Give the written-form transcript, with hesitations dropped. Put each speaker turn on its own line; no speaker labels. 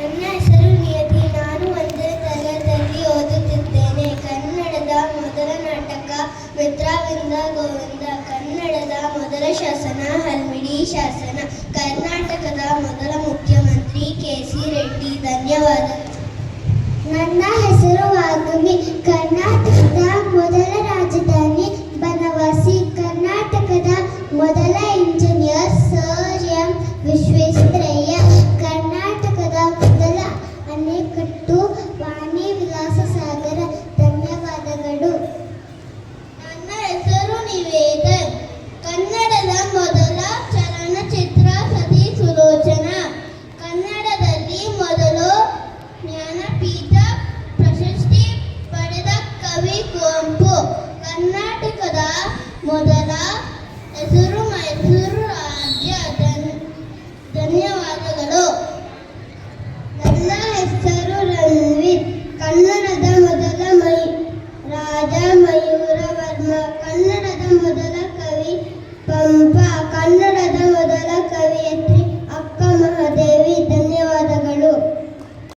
ನನ್ನ ಹೆಸರು ನಿಯತಿ. ನಾನು 1ನೇ ತರಗತಿಯಲ್ಲಿ ಓದುತ್ತಿದ್ದೇನೆ. ಕನ್ನಡದ ಮೊದಲ ನಾಟಕ ಮಿತ್ರವಿಂದ ಗೋವಿಂದ. ಕನ್ನಡದ ಮೊದಲ ಶಾಸನ ಹಲ್ಮಿಡಿ ಶಾಸನ. ಕರ್ನಾಟಕದ ಮೊದಲ ಮುಖ್ಯಮಂತ್ರಿ ಕೆ.ಸಿ. ರೆಡ್ಡಿ. ಧನ್ಯವಾದಗಳು.
ನನ್ನ ಹೆಸರು ವಾಗ್ಮಿ. ಕರ್ನಾಟಕದ ಮೊದಲ ರಾಜಧಾನಿ ಬನವಾಸಿ. ಕರ್ನಾಟಕದ ಮೊದಲ ಇಂಜಿನಿಯರ್ ಸರ್ ಎಂ ವಿಶ್ವೇಶ್ವರಯ್ಯ. ಕರ್ನಾಟಕದ ಮೊದಲ ಅಣೆಕಟ್ಟು ವಾಣಿ ವಿಲಾಸ ಸಾಗರ. ಧನ್ಯವಾದಗಳು.
ನನ್ನ ಹೆಸರು ನಿವೇದನ್. ಕನ್ನಡದ ಮೊದಲ ಚಲನಚಿತ್ರ ಸತಿ ಸುಲೋಚನಾ. ಕನ್ನಡದಲ್ಲಿ ಮೊದಲು ಜ್ಞಾನಪೀಠ ಪ್ರಶಸ್ತಿ ಪಡೆದ ಕವಿ ಕುವೆಂಪು. ಕರ್ನಾಟಕದ ಮೊದಲ ಹೆಸರು ಮೈಸೂರು ರಾಜ್ಯ. ಧನ್ಯವಾದಗಳು. ನನ್ನ ಹೆಸರು ರಣವೀರ್. ಕನ್ನಡದ ಮೊದಲ ರಾಜ ಮಯೂರವರ್ಮ. ಕನ್ನಡದ ಮೊದಲ ಕವಿ ಪಂಪ. ಕನ್ನಡದ ಮೊದಲ